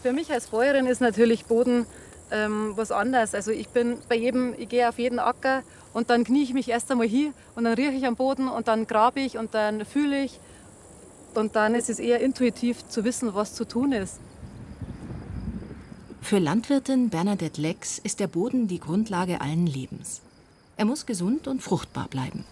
Für mich als Bäuerin ist natürlich Boden was anderes. Also ich gehe auf jeden Acker und dann knie ich mich erst einmal hin und dann rieche ich am Boden und dann grabe ich und dann fühle ich. Und dann ist es eher intuitiv zu wissen, was zu tun ist. Für Landwirtin Bernadette Lex ist der Boden die Grundlage allen Lebens. Er muss gesund und fruchtbar bleiben.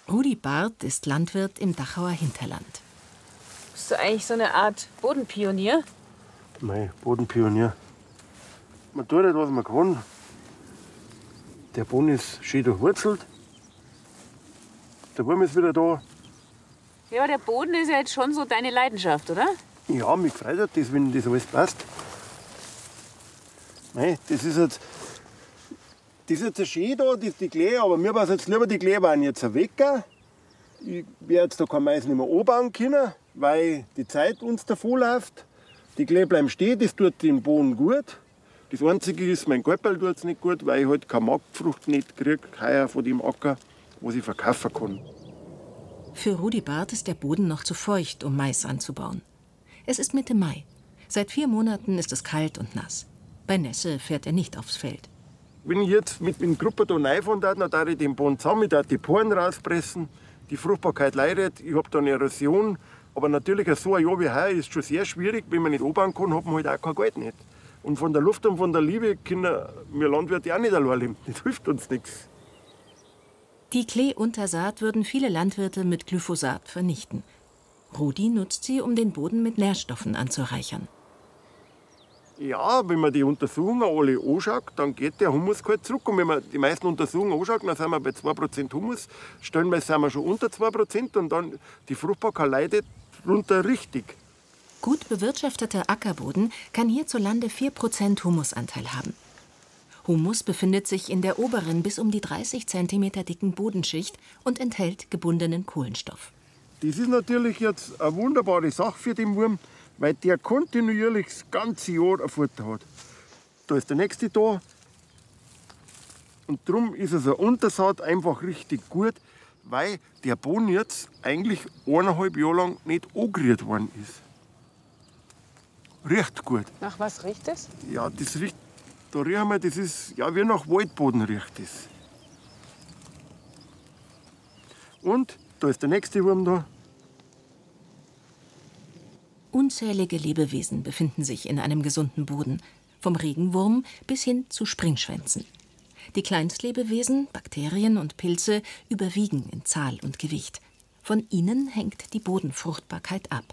Rudi Barth ist Landwirt im Dachauer Hinterland. Bist du eigentlich so eine Art Bodenpionier? Mei, Bodenpionier. Man tut nicht, was man kann. Der Boden ist schön durchwurzelt. Der Wurm ist wieder da. Ja, aber der Boden ist ja jetzt schon so deine Leidenschaft, oder? Ja, mich freut das, wenn das alles passt. Mei, das ist jetzt schön da, die Klee, aber mir war jetzt lieber, die Klee waren jetzt weg. Ich werde jetzt da kein Mais nicht mehr anbauen können, weil die Zeit uns davonläuft. Die Klee bleiben stehen, das tut den Boden gut. Das Einzige ist, mein Kalperl tut es nicht gut, weil ich halt keine Marktfrucht nicht kriege, heuer von dem Acker, was ich verkaufen kann. Für Rudi Barth ist der Boden noch zu feucht, um Mais anzubauen. Es ist Mitte Mai. Seit 4 Monaten ist es kalt und nass. Bei Nässe fährt er nicht aufs Feld. Wenn ich jetzt mit dem Gruppe da reinfahren darf, dann darf ich den Boden zusammen, ich darf die Poren rauspressen. Die Fruchtbarkeit leidet, ich habe da eine Erosion. Aber natürlich, so ein Jahr wie heuer ist schon sehr schwierig. Wenn man nicht anbauen kann, hat man halt auch kein Geld nicht. Und von der Luft und von der Liebe können wir Landwirte auch nicht allein leben. Das hilft uns nichts. Die Kleeuntersaat würden viele Landwirte mit Glyphosat vernichten. Rudi nutzt sie, um den Boden mit Nährstoffen anzureichern. Ja, wenn man die Untersuchungen alle anschaut, dann geht der Humusgehalt zurück. Und wenn man die meisten Untersuchungen anschaut, dann sind wir bei 2% Humus. Stellenweise sind wir schon unter 2% und dann die Fruchtbarkeit leidet runter richtig. Gut bewirtschafteter Ackerboden kann hierzulande 4% Humusanteil haben. Humus befindet sich in der oberen bis um die 30 cm dicken Bodenschicht und enthält gebundenen Kohlenstoff. Das ist natürlich jetzt eine wunderbare Sache für den Wurm, weil der kontinuierlich das ganze Jahr ein Futter hat. Da ist der nächste da. Und darum ist es ein Untersaat einfach richtig gut, weil der Boden jetzt eigentlich 1,5 Jahre lang nicht angerührt worden ist. Riecht gut. Nach was riecht es? Ja, das riecht, da riechen wir, das ist ja wie nach Waldboden riecht das. Und da ist der nächste Wurm da. Unzählige Lebewesen befinden sich in einem gesunden Boden, vom Regenwurm bis hin zu Springschwänzen. Die Kleinstlebewesen, Bakterien und Pilze überwiegen in Zahl und Gewicht. Von ihnen hängt die Bodenfruchtbarkeit ab.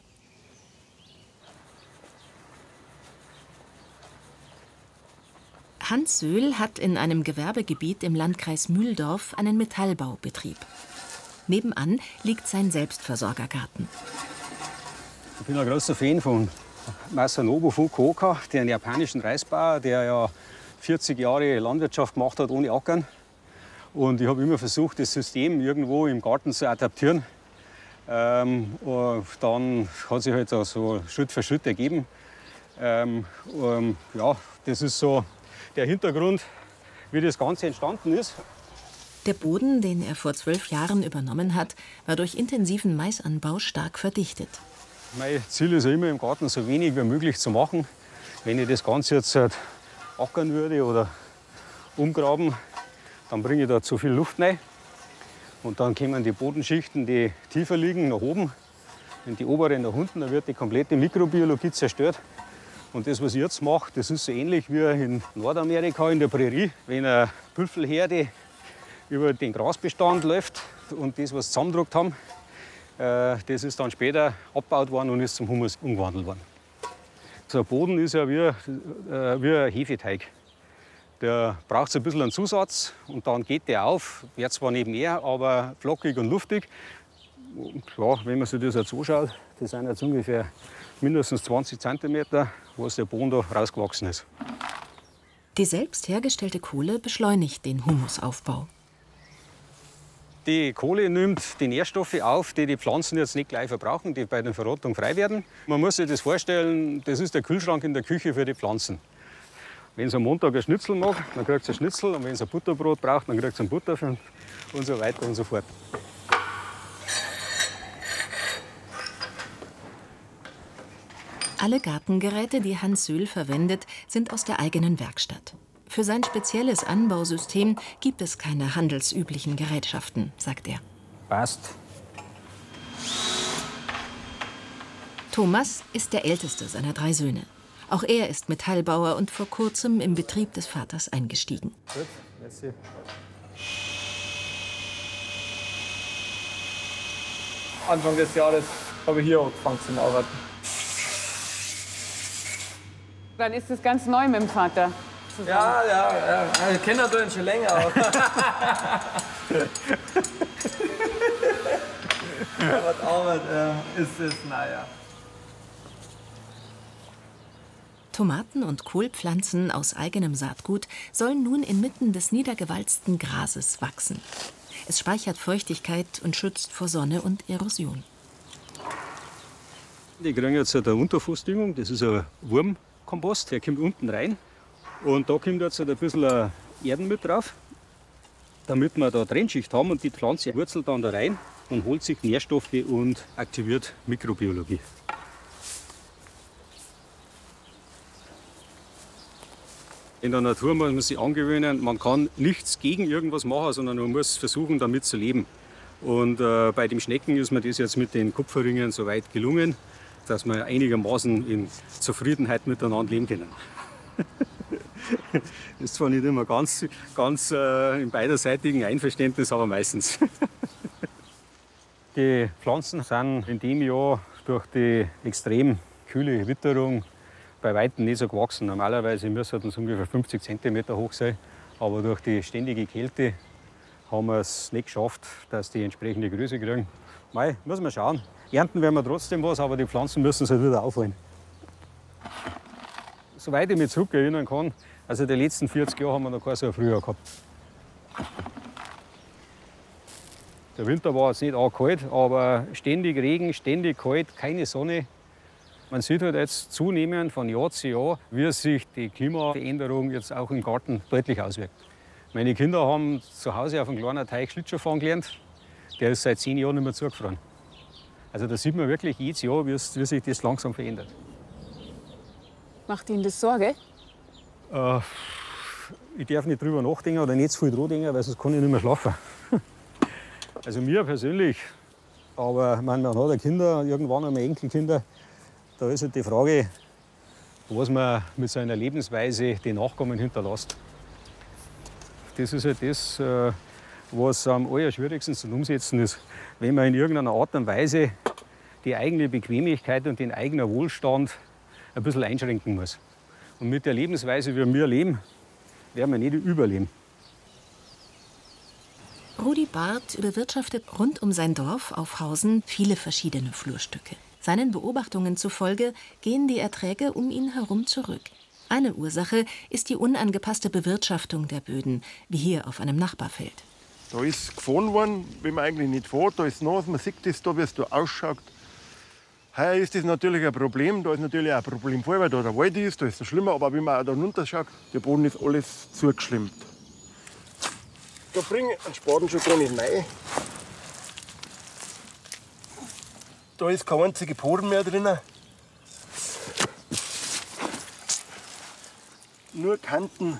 Hans Söhl hat in einem Gewerbegebiet im Landkreis Mühldorf einen Metallbaubetrieb. Nebenan liegt sein Selbstversorgergarten. Ich bin ein großer Fan von Masanobu Fukuoka, den japanischen Reisbauer, der ja 40 Jahre Landwirtschaft gemacht hat ohne Ackern. Und ich habe immer versucht, das System irgendwo im Garten zu adaptieren. Und dann hat sich halt so Schritt für Schritt ergeben. Ja, das ist so der Hintergrund, wie das Ganze entstanden ist. Der Boden, den er vor 12 Jahren übernommen hat, war durch intensiven Maisanbau stark verdichtet. Mein Ziel ist ja immer im Garten so wenig wie möglich zu machen. Wenn ich das Ganze jetzt ackern würde oder umgraben, dann bringe ich da zu viel Luft rein. Und dann kommen die Bodenschichten, die tiefer liegen, nach oben. Wenn die obere nach unten, dann wird die komplette Mikrobiologie zerstört. Und das, was ich jetzt mache, das ist so ähnlich wie in Nordamerika in der Prärie. Wenn eine Büffelherde über den Grasbestand läuft und das, was sie zusammengedruckt haben, das ist dann später abgebaut worden und ist zum Humus umgewandelt worden. So ein Boden ist ja wie ein Hefeteig. Der braucht so ein bisschen einen Zusatz und dann geht der auf. Wird zwar nicht mehr, aber flockig und luftig. Ja, wenn man sich das jetzt anschaut, das sind jetzt ungefähr mindestens 20 cm, was der Boden da rausgewachsen ist. Die selbst hergestellte Kohle beschleunigt den Humusaufbau. Die Kohle nimmt die Nährstoffe auf, die die Pflanzen jetzt nicht gleich verbrauchen, die bei der Verrottung frei werden. Man muss sich das vorstellen, das ist der Kühlschrank in der Küche für die Pflanzen. Wenn sie am Montag ein Schnitzel mag, dann kriegt sie ein Schnitzel. Und wenn sie ein Butterbrot braucht, dann kriegt sie ein Butter und so weiter und so fort. Alle Gartengeräte, die Hans Söhl verwendet, sind aus der eigenen Werkstatt. Für sein spezielles Anbausystem gibt es keine handelsüblichen Gerätschaften, sagt er. Passt. Thomas ist der älteste seiner 3 Söhne. Auch er ist Metallbauer und vor kurzem im Betrieb des Vaters eingestiegen. Gut, merci. Anfang des Jahres habe ich hier angefangen zu arbeiten. Dann ist das ganz neu mit dem Vater. Ja. Wir kennen ihn schon länger. Aber die Arbeit ist es, naja. Tomaten und Kohlpflanzen aus eigenem Saatgut sollen nun inmitten des niedergewalzten Grases wachsen. Es speichert Feuchtigkeit und schützt vor Sonne und Erosion. Die kriegen jetzt eine Unterfußdüngung, das ist ein Wurmkompost, der kommt unten rein. Und da kommt jetzt ein bisschen Erden mit drauf, damit wir da Trennschicht haben und die Pflanze wurzelt dann da rein und holt sich Nährstoffe und aktiviert Mikrobiologie. In der Natur muss man sich angewöhnen, man kann nichts gegen irgendwas machen, sondern man muss versuchen, damit zu leben. Und bei den Schnecken ist mir das jetzt mit den Kupferringen so weit gelungen, dass wir einigermaßen in Zufriedenheit miteinander leben können. Das ist zwar nicht immer ganz im beiderseitigen Einverständnis, aber meistens. Die Pflanzen sind in dem Jahr durch die extrem kühle Witterung bei weitem nicht so gewachsen. Normalerweise müsste es ungefähr 50 cm hoch sein, aber durch die ständige Kälte haben wir es nicht geschafft, dass die entsprechende Größe kriegen. Mei, muss man schauen. Ernten werden wir trotzdem was, aber die Pflanzen müssen sich wieder aufholen. Soweit ich mich zurückerinnern kann, also die letzten 40 Jahre haben wir noch kein so ein Frühjahr gehabt. Der Winter war jetzt nicht arg kalt, aber ständig Regen, ständig kalt, keine Sonne. Man sieht halt jetzt zunehmend von Jahr zu Jahr, wie sich die Klimaveränderung jetzt auch im Garten deutlich auswirkt. Meine Kinder haben zu Hause auf einem kleinen Teich Schlittschuh gelernt. Der ist seit 10 Jahren nicht mehr zugefroren. Also da sieht man wirklich jedes Jahr, wie sich das langsam verändert. Macht Ihnen das Sorge? Ich darf nicht drüber nachdenken oder nicht zu viel dran denken, weil sonst kann ich nicht mehr schlafen. Also mir persönlich, aber man hat ja Kinder, irgendwann einmal Enkelkinder. Da ist halt die Frage, was man mit seiner Lebensweise den Nachkommen hinterlässt. Das ist halt das, was am allerschwierigsten zu umsetzen ist. Wenn man in irgendeiner Art und Weise die eigene Bequemlichkeit und den eigenen Wohlstand ein bisschen einschränken muss. Und mit der Lebensweise, wie wir leben, werden wir nicht überleben. Rudi Barth bewirtschaftet rund um sein Dorf Aufhausen viele verschiedene Flurstücke. Seinen Beobachtungen zufolge gehen die Erträge um ihn herum zurück. Eine Ursache ist die unangepasste Bewirtschaftung der Böden, wie hier auf einem Nachbarfeld. Da ist gefahren worden, wenn man eigentlich nicht fährt, da ist Nass, man sieht das da, wie es da ausschaut. Heuer ist das natürlich ein Problem, da ist natürlich auch ein Problem vor, weil da der Wald ist, da ist es schlimmer, aber wenn man auch da runterschaut, der Boden ist alles zugeschlimmt. Da bringe ich einen Spaten schon gar nicht rein. Da ist keine einzige Poren mehr drin. Nur Kanten.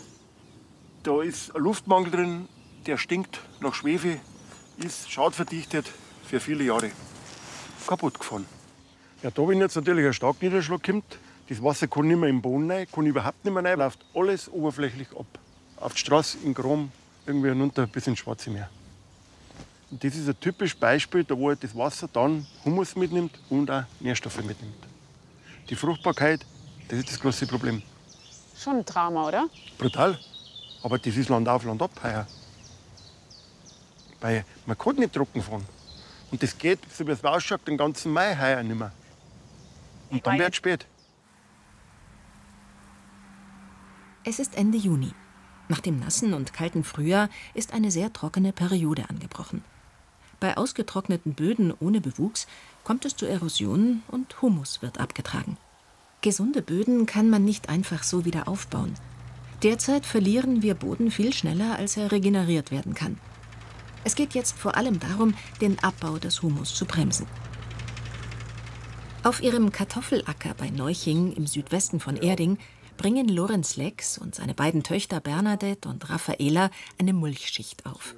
Da ist ein Luftmangel drin, der stinkt nach Schwefel, ist schadverdichtet für viele Jahre. Kaputt gefahren. Ja, da, wenn jetzt natürlich ein Starkniederschlag kommt, das Wasser kann nicht mehr im Boden rein, kann überhaupt nicht mehr rein, läuft alles oberflächlich ab. Auf die Straße, in Grom, irgendwie runter bis ins Schwarze Meer. Und das ist ein typisches Beispiel, da wo halt das Wasser dann Humus mitnimmt und auch Nährstoffe mitnimmt. Die Fruchtbarkeit, das ist das große Problem. Schon ein Trauma, oder? Brutal. Aber das ist Land auf, Land ab heuer. Weil man kann nicht trocken fahren. Und das geht, so wie es ausschaut, den ganzen Mai heuer nicht mehr. Und dann wird es spät. Es ist Ende Juni. Nach dem nassen und kalten Frühjahr ist eine sehr trockene Periode angebrochen. Bei ausgetrockneten Böden ohne Bewuchs kommt es zu Erosion und Humus wird abgetragen. Gesunde Böden kann man nicht einfach so wieder aufbauen. Derzeit verlieren wir Boden viel schneller, als er regeneriert werden kann. Es geht jetzt vor allem darum, den Abbau des Humus zu bremsen. Auf ihrem Kartoffelacker bei Neuching im Südwesten von Erding bringen Lorenz Lex und seine beiden Töchter Bernadette und Raffaela eine Mulchschicht auf.